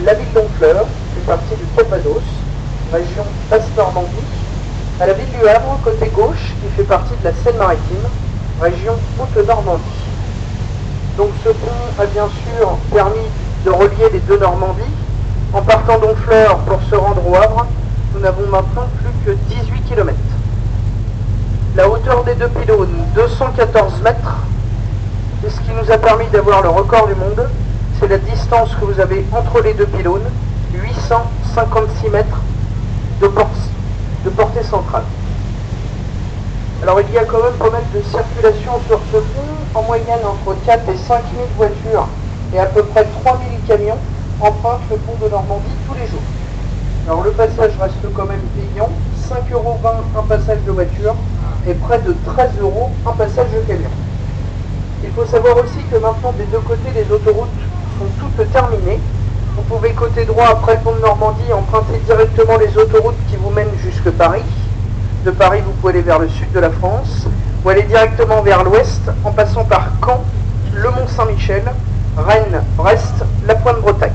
La ville d'Honfleur fait partie du Calvados, région Basse-Normandie. À la ville du Havre, côté gauche, qui fait partie de la Seine-Maritime, région Haute-Normandie. Donc ce pont a bien sûr permis de relier les deux Normandies. En partant d'Honfleur pour se rendre au Havre, nous n'avons maintenant plus que 18 km. La hauteur des deux pylônes, 214 mètres. Et ce qui nous a permis d'avoir le record du monde, c'est la distance que vous avez entre les deux pylônes, 856 mètres de portée centrale. Alors il y a quand même pas mal de circulation sur ce pont, en moyenne entre 4 et 5 000 voitures et à peu près 3 000 camions empruntent le pont de Normandie tous les jours. Alors le passage reste quand même payant, 5,20 € un passage de voiture et près de 13 € un passage de camion. Il faut savoir aussi que maintenant des deux côtés les autoroutes sont toutes terminées. Vous pouvez côté droit après le pont de Normandie emprunter directement les autoroutes qui vous mènent jusque Paris. De Paris vous pouvez aller vers le sud de la France ou aller directement vers l'ouest en passant par Caen, le Mont-Saint-Michel, Rennes, Brest, la Pointe-Bretagne.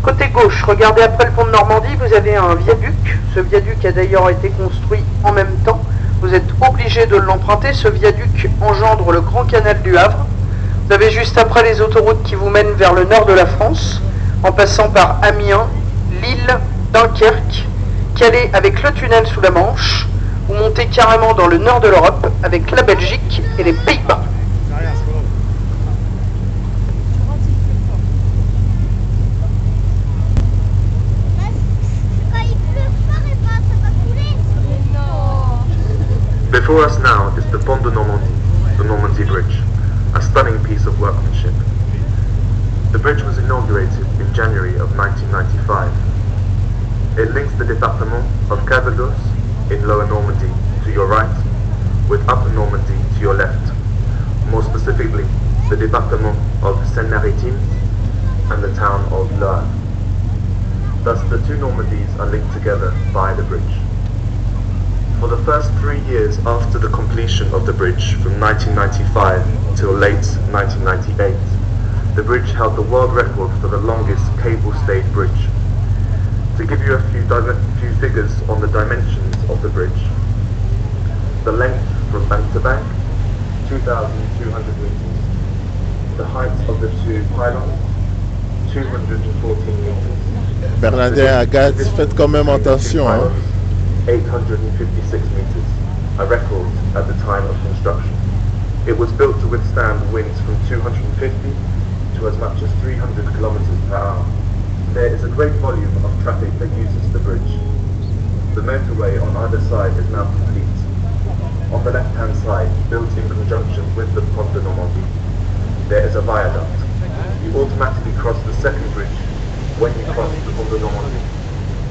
Côté gauche, regardez après le pont de Normandie, vous avez un viaduc. Ce viaduc a d'ailleurs été construit en même temps. Vous êtes obligé de l'emprunter. Ce viaduc engendre le Grand Canal du Havre. Vous avez juste après les autoroutes qui vous mènent vers le nord de la France, en passant par Amiens, Lille, Dunkerque, Calais avec le tunnel sous la Manche, ou montez carrément dans le nord de l'Europe avec la Belgique et les Pays-Bas. Before us now is the Pont de Normandie, the Normandy Bridge, a stunning piece of workmanship. The bridge was inaugurated in January of 1995. It links the département of Calvados in Lower Normandy to your right with Upper Normandy to your left, more specifically the département of Seine-Maritime and the town of Le Havre. Thus the two Normandies are linked together by the bridge. For the first 3 years after the completion of the bridge from 1995 till late 1998, the bridge held the world record for the longest cable-stayed bridge. To give you a few figures on the dimensions of the bridge, the length from bank to bank, 2,200 meters. The height of the two pylons, 214 meters. Bernardin, Agathe, faites quand même attention. Hein? 856 meters, a record at the time of construction. It was built to withstand winds from 250 to as much as 300 kilometers per hour. There is a great volume of traffic that uses the bridge. The motorway on either side is now complete. On the left-hand side, built in conjunction with the Pont de Normandie, there is a viaduct. You automatically cross the second bridge when you cross the Pont de Normandie,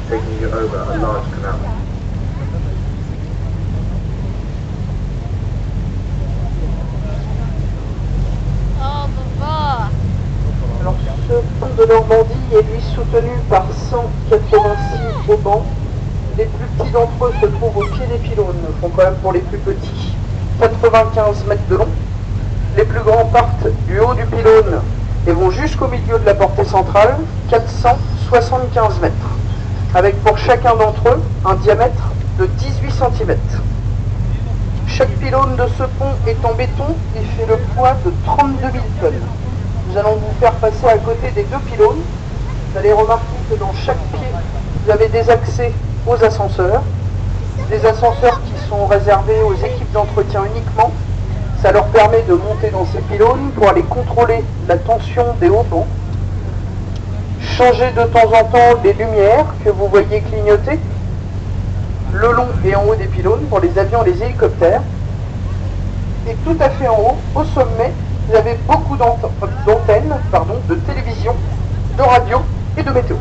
taking you over a large canal. Alors ce pont de Normandie est lui soutenu par 186 haubans. Les plus petits d'entre eux se trouvent au pied des pylônes, font quand même pour les plus petits 95 mètres de long. Les plus grands partent du haut du pylône et vont jusqu'au milieu de la portée centrale, 475 mètres, avec pour chacun d'entre eux un diamètre de 18 cm. Chaque pylône de ce pont est en béton et fait le poids de 32 000 tonnes. Nous allons vous faire passer à côté des deux pylônes. Vous allez remarquer que dans chaque pied, vous avez des accès aux ascenseurs. Des ascenseurs qui sont réservés aux équipes d'entretien uniquement. Ça leur permet de monter dans ces pylônes pour aller contrôler la tension des haubans. Changer de temps en temps les lumières que vous voyez clignoter le long et en haut des pylônes pour les avions et les hélicoptères. Et tout à fait en haut, au sommet, vous avez beaucoup d'antennes, de télévision, de radio et de météo.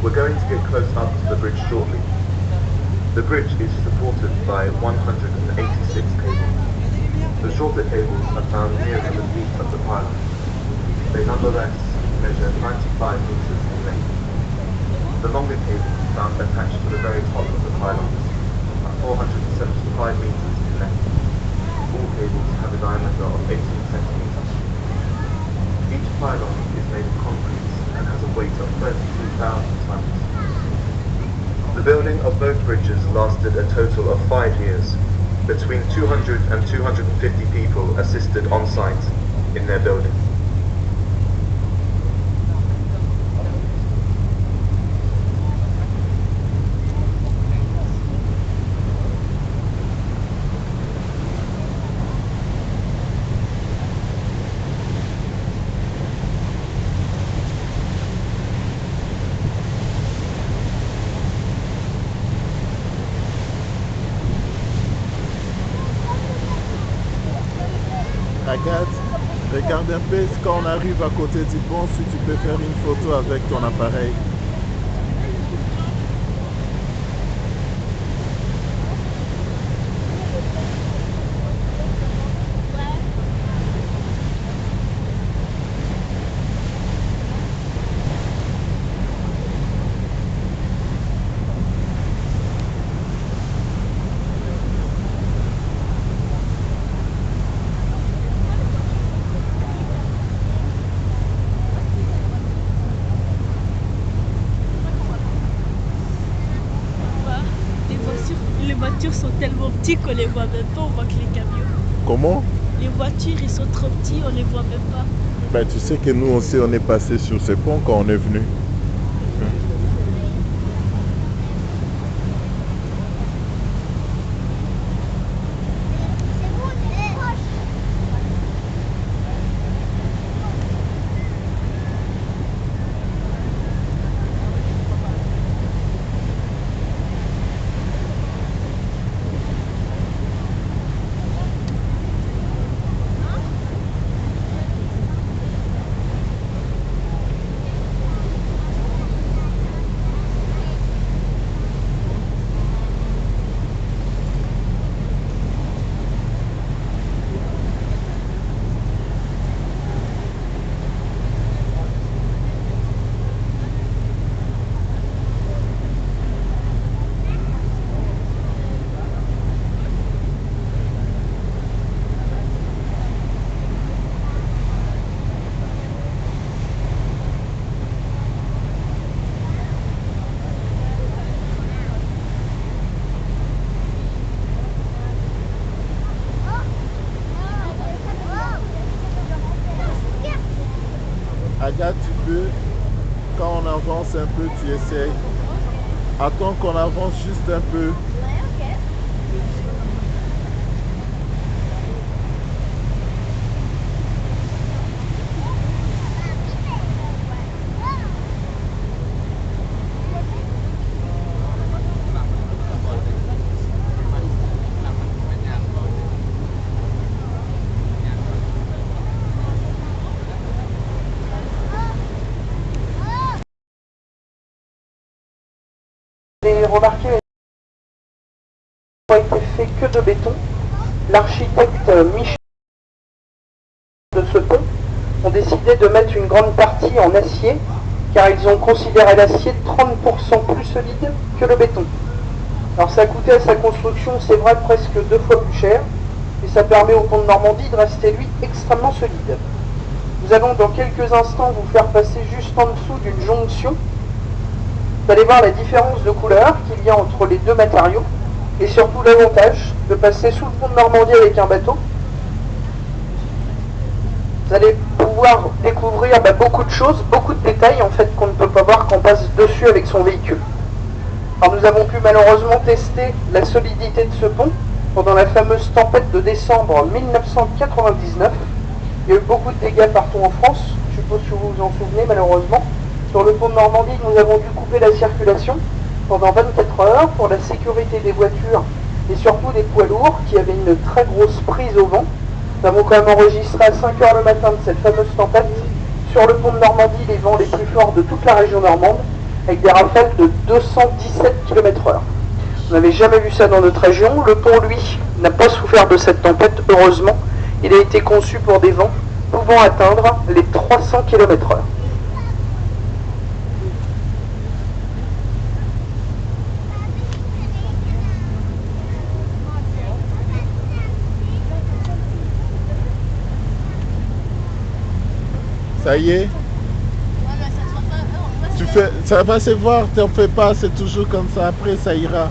We're going to get close up to the bridge shortly. The bridge is supported by 186 cables. The shorter cables are found nearer the feet of the pylon. They nonetheless measure 95 meters in length. The longer cables found attached to the very top of the pylons are 475 meters in length. All cables have a diameter of 18 centimeters. Each pylon is made of concrete and has a weight of 32,000 tons. The building of both bridges lasted a total of 5 years. Between 200 and 250 people assisted on site in their building. Agathe, regarde un peu quand on arrive à côté du pont, si tu peux faire une photo avec ton appareil. Les voitures sont tellement petites qu'on les voit même pas, on voit que les camions. Comment? Les voitures, ils sont trop petits, on les voit même pas. Ben, tu sais que nous aussi, on est passé sur ce pont quand on est venu. Agathe, tu peux, quand on avance un peu, tu essayes. Attends qu'on avance juste un peu. Vous avez remarqué, n'a été fait que de béton. L'architecte Michel de ce pont ont décidé de mettre une grande partie en acier, car ils ont considéré l'acier 30% plus solide que le béton. Alors ça a coûté à sa construction, c'est vrai, presque 2 fois plus cher, et ça permet au pont de Normandie de rester, lui, extrêmement solide. Nous allons dans quelques instants vous faire passer juste en dessous d'une jonction. Vous allez voir la différence de couleur qu'il y a entre les deux matériaux et surtout l'avantage de passer sous le pont de Normandie avec un bateau. Vous allez pouvoir découvrir beaucoup de choses, beaucoup de détails en fait qu'on ne peut pas voir quand on passe dessus avec son véhicule. Alors nous avons pu malheureusement tester la solidité de ce pont pendant la fameuse tempête de décembre 1999. Il y a eu beaucoup de dégâts partout en France, je suppose que vous vous en souvenez malheureusement. Sur le pont de Normandie, nous avons dû couper la circulation pendant 24 heures pour la sécurité des voitures et surtout des poids lourds qui avaient une très grosse prise au vent. Nous avons quand même enregistré à 5 heures le matin de cette fameuse tempête sur le pont de Normandie les vents les plus forts de toute la région normande avec des rafales de 217 km/h. Vous n'avez jamais vu ça dans notre région. Le pont, lui, n'a pas souffert de cette tempête, heureusement. Il a été conçu pour des vents pouvant atteindre les 300 km/h. Ça y est. Tu fais, ça va se voir, t'en fais pas, c'est toujours comme ça, après ça ira.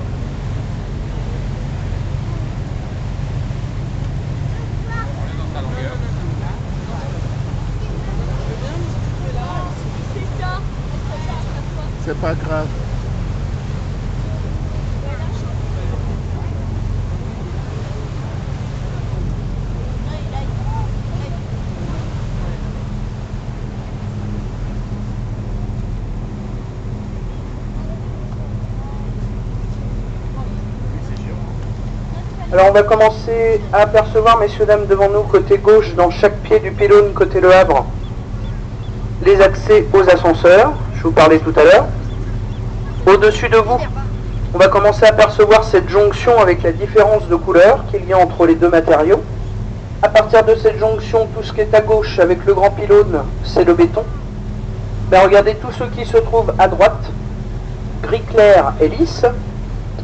C'est pas grave. Alors on va commencer à apercevoir, messieurs, dames, devant nous, côté gauche, dans chaque pied du pylône, côté Le Havre, les accès aux ascenseurs, je vous parlais tout à l'heure. Au-dessus de vous, on va commencer à apercevoir cette jonction avec la différence de couleur qu'il y a entre les deux matériaux. À partir de cette jonction, tout ce qui est à gauche avec le grand pylône, c'est le béton. Ben, regardez tout ce qui se trouve à droite, gris clair et lisse,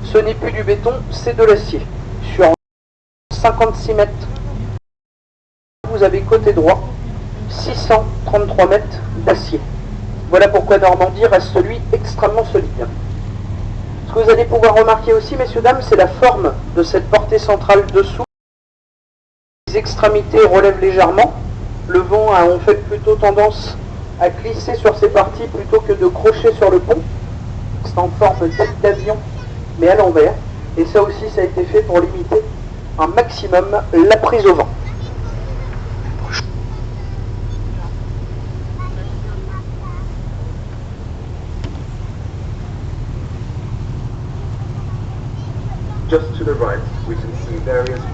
ce n'est plus du béton, c'est de l'acier. Sur 56 mètres, vous avez côté droit 633 mètres d'acier. Voilà pourquoi Normandie reste lui extrêmement solide. Ce que vous allez pouvoir remarquer aussi, messieurs, dames, c'est la forme de cette portée centrale dessous. Les extrémités relèvent légèrement. Le vent a en fait plutôt tendance à glisser sur ces parties plutôt que de crocher sur le pont. C'est en forme d'avion, mais à l'envers. Et ça aussi, ça a été fait pour limiter un maximum la prise au vent. Just to the right, we can see various